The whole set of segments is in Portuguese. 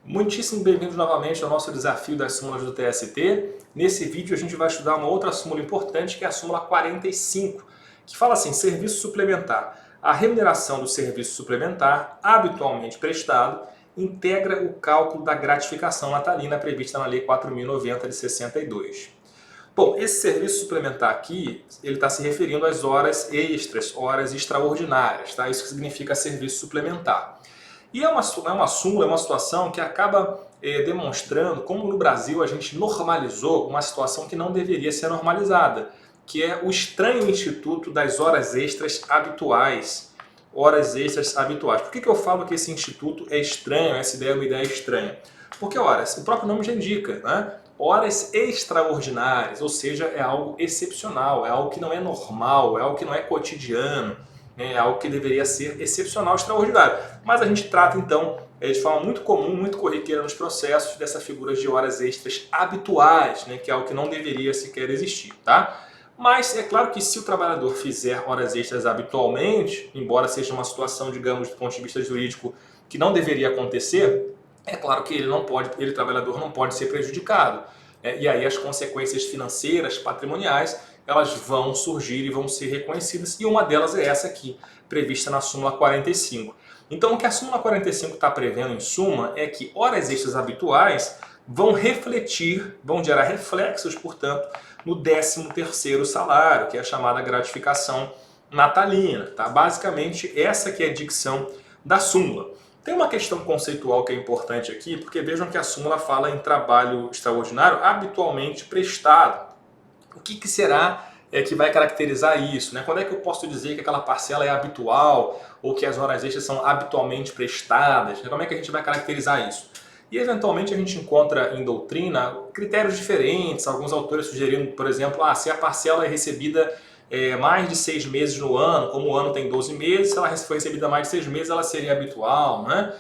Muitíssimo bem-vindos novamente ao nosso desafio das súmulas do TST. Nesse vídeo a gente vai estudar uma outra súmula importante, que é a súmula 45, que fala assim: serviço suplementar. A remuneração do serviço suplementar, habitualmente prestado, integra o cálculo da gratificação natalina prevista na Lei 4.090 de 62. Bom, esse serviço suplementar aqui, ele está se referindo às horas extras, horas extraordinárias, tá? Isso que significa serviço suplementar. E é uma súmula, é uma situação que acaba demonstrando como no Brasil a gente normalizou uma situação que não deveria ser normalizada, que é o estranho instituto das horas extras habituais. Horas extras habituais. Por que eu falo que esse instituto é estranho, essa ideia é uma ideia estranha? Porque, ora, o próprio nome já indica, né? Horas extraordinárias, ou seja, é algo excepcional, é algo que não é normal, é algo que não é cotidiano, é algo que deveria ser excepcional, extraordinário. Mas a gente trata, então, de forma muito comum, muito corriqueira nos processos, dessa figura de horas extras habituais, né, que é algo que não deveria sequer existir, tá? Mas é claro que se o trabalhador fizer horas extras habitualmente, embora seja uma situação, digamos, do ponto de vista jurídico, que não deveria acontecer, é claro que ele, trabalhador, não pode ser prejudicado. E aí as consequências financeiras, patrimoniais, elas vão surgir e vão ser reconhecidas, e uma delas é essa aqui, prevista na súmula 45. Então o que a súmula 45 está prevendo em suma é que horas extras habituais vão refletir, vão gerar reflexos, portanto, no 13º salário, que é a chamada gratificação natalina. Tá? Basicamente essa que é a dicção da súmula. Tem uma questão conceitual que é importante aqui, porque vejam que a súmula fala em trabalho extraordinário habitualmente prestado. O que será que vai caracterizar isso? Né? Quando é que eu posso dizer que aquela parcela é habitual ou que as horas extras são habitualmente prestadas? Como é que a gente vai caracterizar isso? E eventualmente a gente encontra em doutrina critérios diferentes, alguns autores sugerindo, por exemplo, se a parcela é recebida mais de 6 meses no ano, como o ano tem 12 meses, se ela for recebida mais de 6 meses, ela seria habitual, né?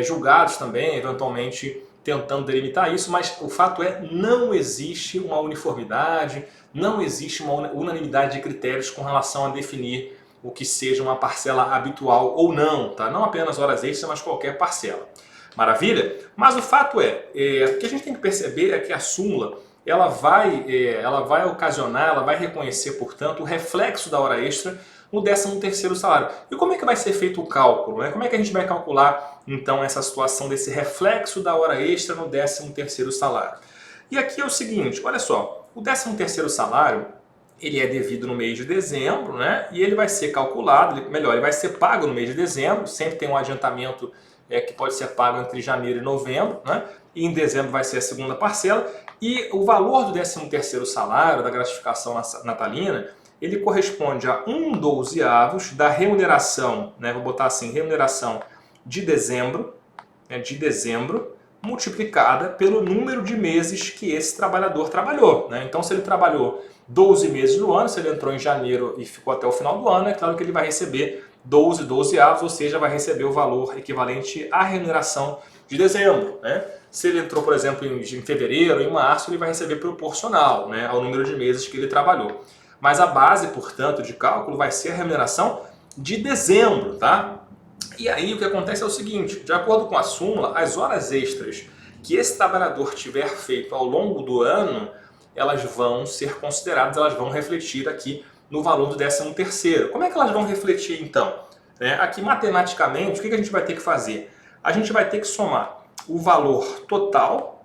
Julgados também, eventualmente, tentando delimitar isso, mas o fato é, não existe uma uniformidade, não existe uma unanimidade de critérios com relação a definir o que seja uma parcela habitual ou não, tá? Não apenas horas extras, mas qualquer parcela. Maravilha? Mas o fato o que a gente tem que perceber é que a súmula ela vai ocasionar, ela vai reconhecer, portanto, o reflexo da hora extra no 13º salário. E como é que vai ser feito o cálculo? Né? Como é que a gente vai calcular, então, essa situação desse reflexo da hora extra no 13º salário? E aqui é o seguinte, olha só, o 13º salário, ele é devido no mês de dezembro, né? E ele vai ser calculado, ele vai ser pago no mês de dezembro, sempre tem um adiantamento que pode ser pago entre janeiro e novembro, né? E em dezembro vai ser a segunda parcela, e o valor do 13º salário, da gratificação natalina, ele corresponde a 1/12 da remuneração, né? Vou botar assim, remuneração de dezembro, multiplicada pelo número de meses que esse trabalhador trabalhou, né? Então, se ele trabalhou 12 meses no ano, se ele entrou em janeiro e ficou até o final do ano, é claro que ele vai receber 12/12, ou seja, vai receber o valor equivalente à remuneração de dezembro, né? Se ele entrou, por exemplo, em fevereiro, em março, ele vai receber proporcional, né, ao número de meses que ele trabalhou. Mas a base, portanto, de cálculo vai ser a remuneração de dezembro, tá? E aí o que acontece é o seguinte, de acordo com a súmula, as horas extras que esse trabalhador tiver feito ao longo do ano, elas vão ser consideradas, elas vão refletir aqui no valor do 13º. Como é que elas vão refletir então? Aqui matematicamente, o que a gente vai ter que fazer? A gente vai ter que somar o valor total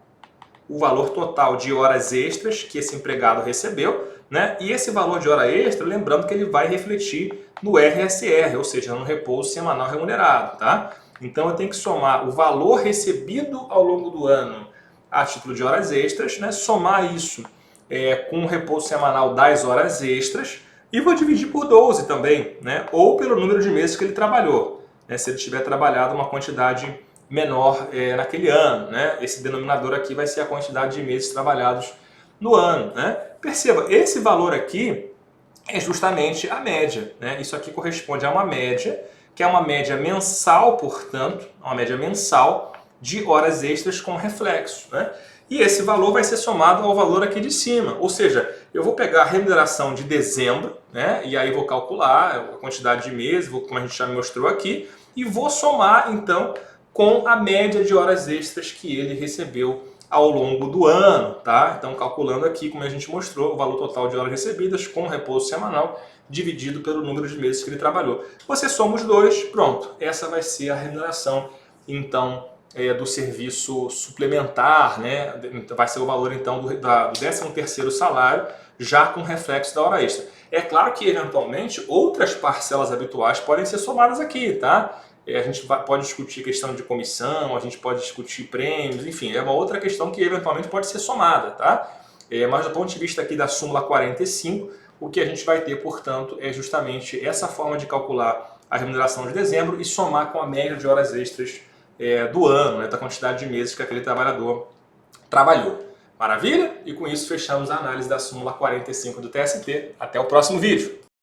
de horas extras que esse empregado recebeu, né? E esse valor de hora extra, lembrando que ele vai refletir no RSR, ou seja, no repouso semanal remunerado, tá? Então eu tenho que somar o valor recebido ao longo do ano a título de horas extras, né? Somar isso com o repouso semanal das horas extras e vou dividir por 12 também, né? Ou pelo número de meses que ele trabalhou, né? Se ele tiver trabalhado uma quantidade menor naquele ano, né? Esse denominador aqui vai ser a quantidade de meses trabalhados no ano, né? Perceba, esse valor aqui é justamente a média, né? Isso aqui corresponde a uma média, que é uma média mensal, portanto, uma média mensal de horas extras com reflexo, né? E esse valor vai ser somado ao valor aqui de cima, ou seja, eu vou pegar a remuneração de dezembro, né? E aí vou calcular a quantidade de meses, como a gente já mostrou aqui, e vou somar, então, com a média de horas extras que ele recebeu ao longo do ano, tá? Então, calculando aqui, como a gente mostrou, o valor total de horas recebidas com repouso semanal dividido pelo número de meses que ele trabalhou. você soma os dois, pronto. Essa vai ser a remuneração, então, do serviço suplementar, né? Vai ser o valor, então, do 13º salário, já com reflexo da hora extra. É claro que, eventualmente, outras parcelas habituais podem ser somadas aqui, tá? A gente pode discutir questão de comissão, a gente pode discutir prêmios, enfim, é uma outra questão que eventualmente pode ser somada, tá? Mas do ponto de vista aqui da súmula 45, o que a gente vai ter, portanto, é justamente essa forma de calcular a remuneração de dezembro e somar com a média de horas extras do ano, né, da quantidade de meses que aquele trabalhador trabalhou. Maravilha? E com isso fechamos a análise da súmula 45 do TST. Até o próximo vídeo!